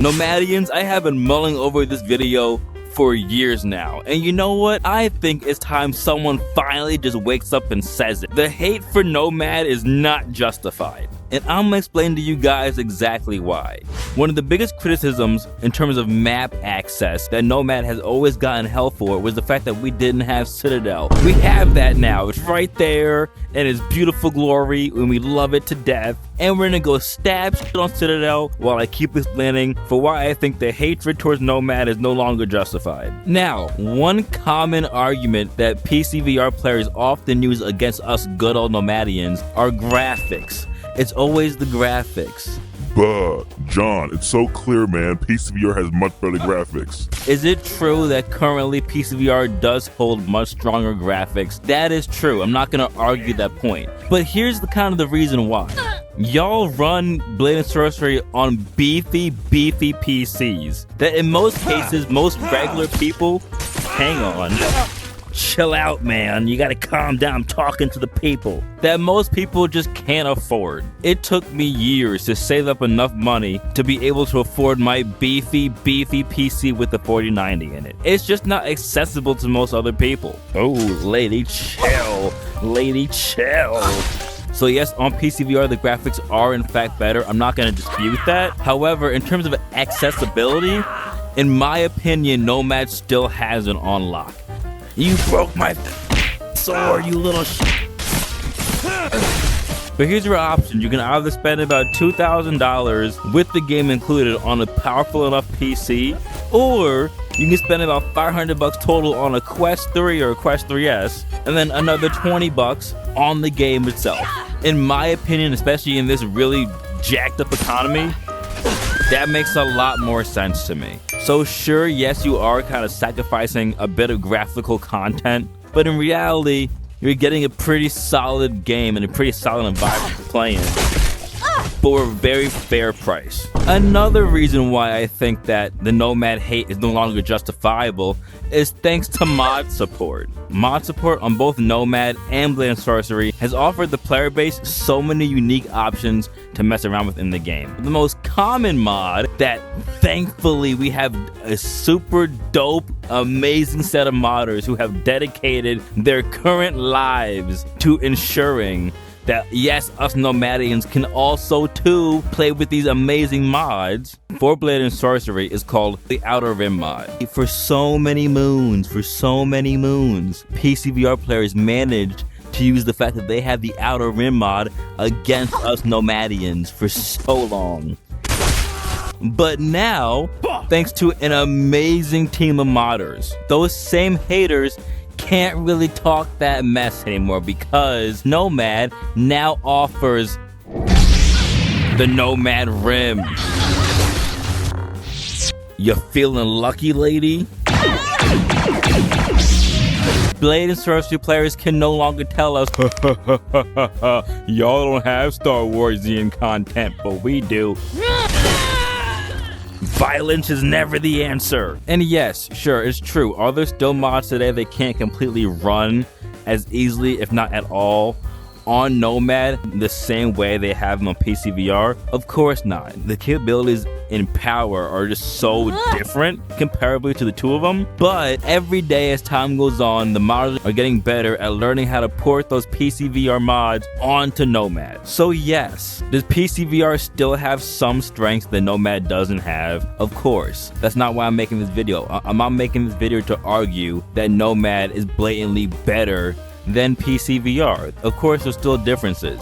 Nomadians, I have been mulling over this video for years now, and you know what? I think it's time someone finally just wakes up and says it. The hate for Nomad is not justified, and I'm gonna explain to you guys exactly why. One of the biggest criticisms in terms of map access that Nomad has always gotten hell for was the fact that we didn't have Citadel. We have that now. It's right there in its beautiful glory, and we love it to death. And we're gonna go stab shit on Citadel while I keep explaining for why I think the hatred towards Nomad is no longer justified. Now, one common argument that PCVR players often use against us good old Nomadians are graphics. It's always the graphics. But John, it's so clear, man. PCVR has much better graphics. Is it true that currently PCVR does hold much stronger graphics? That is true. I'm not gonna argue that point. But here's the reason why. Y'all run Blade and Sorcery on beefy PCs that in most cases, most regular people, hang on. Chill out, man. You gotta calm down. I'm talking to the people. That most people just can't afford. It took me years to save up enough money to be able to afford my beefy PC with the 4090 in it. It's just not accessible to most other people. Oh, lady, chill. Lady, chill. So yes, on PCVR, the graphics are in fact better. I'm not gonna dispute that. However, in terms of accessibility, in my opinion, Nomad still has it on lock. You broke my sword, you little shit. But here's your options. You can either spend about $2,000 with the game included on a powerful enough PC, or you can spend about $500 total on a Quest 3 or a Quest 3S, and then another $20 on the game itself. In my opinion, especially in this really jacked up economy, that makes a lot more sense to me. So sure, yes, you are kind of sacrificing a bit of graphical content, but in reality, you're getting a pretty solid game and a pretty solid environment to play in for a very fair price. Another reason why I think that the Nomad hate is no longer justifiable is thanks to mod support. Mod support on both Nomad and Blade and Sorcery has offered the player base so many unique options to mess around with in the game. The most common mod that thankfully we have a super dope, amazing set of modders who have dedicated their current lives to ensuring that yes, us Nomadians can also too play with these amazing mods for Blade and Sorcery is called the Outer Rim mod. For so many moons, PCVR players managed to use the fact that they have the Outer Rim mod against us Nomadians for so long. But now, thanks to an amazing team of modders, those same haters can't really talk that mess anymore because Nomad now offers the Nomad Rim. You feeling lucky, lady? Blade and Sorcery players can no longer tell us, y'all don't have Star Warsian content, but we do. Violence is never the answer. And yes, sure, it's true. Are there still mods today that can't completely run as easily, if not at all, on Nomad the same way they have them on PCVR? Of course not. The capabilities in power are just so different comparably to the two of them. But every day as time goes on, the modders are getting better at learning how to port those PCVR mods onto Nomad. So yes, does PCVR still have some strengths that Nomad doesn't have? Of course. That's not why I'm making this video. I'm not making this video to argue that Nomad is blatantly better than PCVR. Of course, there's still differences.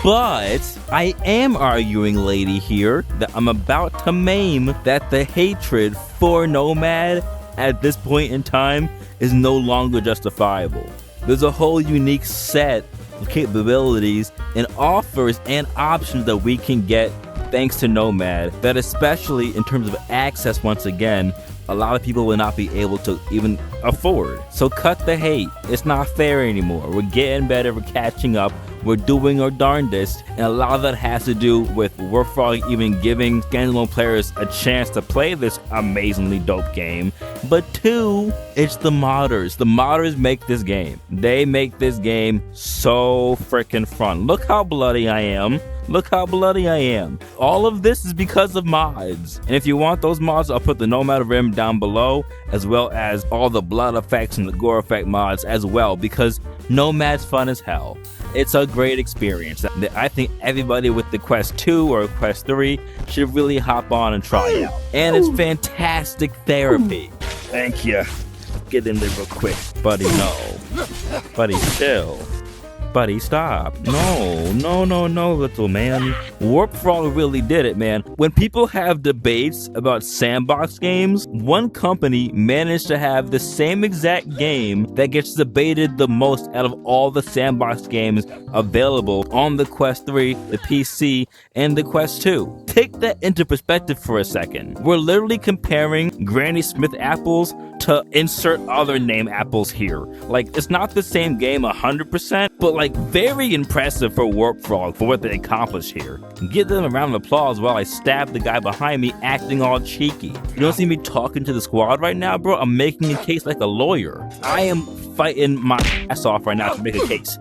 But I am arguing, lady, here that I'm about to maim that the hatred for Nomad at this point in time is no longer justifiable. There's a whole unique set of capabilities and offers and options that we can get thanks to Nomad that, especially in terms of access, once again, a lot of people will not be able to even afford. So cut the hate. It's not fair anymore. We're getting better. We're catching up. We're doing our darndest. And a lot of that has to do with we're probably even giving standalone players a chance to play this amazingly dope game. But two, it's the modders. The modders make this game. They make this game so freaking fun. Look how bloody I am. Look how bloody I am. All of this is because of mods. And if you want those mods, I'll put the Nomad Rim down below, as well as all the blood effects and the gore effect mods as well, because Nomad's fun as hell. It's a great experience. I think everybody with the Quest 2 or Quest 3 should really hop on and try it out. And it's fantastic therapy. Thank you. Get in there real quick. Buddy, no. Buddy, chill. Buddy, stop. No, little man. Warp Frog really did it, man. When people have debates about sandbox games, one company managed to have the same exact game that gets debated the most out of all the sandbox games available on the Quest 3, the PC, and the Quest 2. Take that into perspective for a second. We're literally comparing Granny Smith apples to insert other name apples here. Like, it's not the same game 100%, but like very impressive for Warp Frog for what they accomplished here. Give them a round of applause while I stab the guy behind me acting all cheeky. You don't see me talking to the squad right now, bro? I'm making a case like a lawyer. I am fighting my ass off right now to make a case.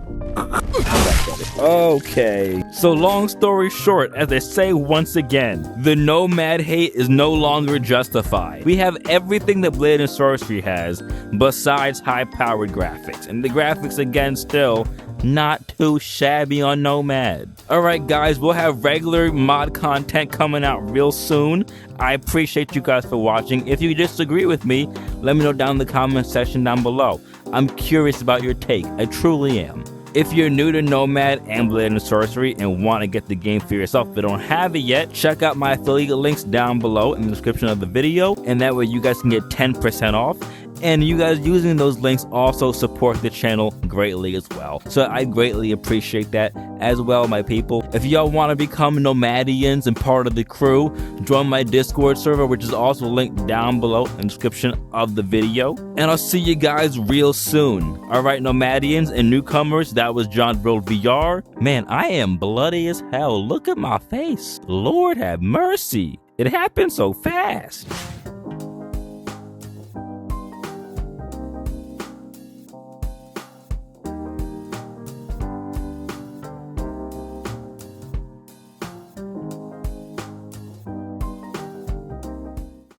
Okay, so long story short, as I say once again, the Nomad hate is no longer justified. We have everything that Blade and Sorcery has, besides high-powered graphics, and the graphics again still not too shabby on Nomad. Alright guys, we'll have regular mod content coming out real soon. I appreciate you guys for watching. If you disagree with me, let me know down in the comment section down below. I'm curious about your take, I truly am. If you're new to Nomad and Blade and Sorcery and want to get the game for yourself but don't have it yet, check out my affiliate links down below in the description of the video, and that way you guys can get 10% off. And you guys using those links also support the channel greatly as well. So I greatly appreciate that as well, my people. If y'all want to become Nomadians and part of the crew, join my Discord server, which is also linked down below in the description of the video. And I'll see you guys real soon. Alright, Nomadians and newcomers, that was John Build VR. Man, I am bloody as hell. Look at my face. Lord have mercy. It happened so fast.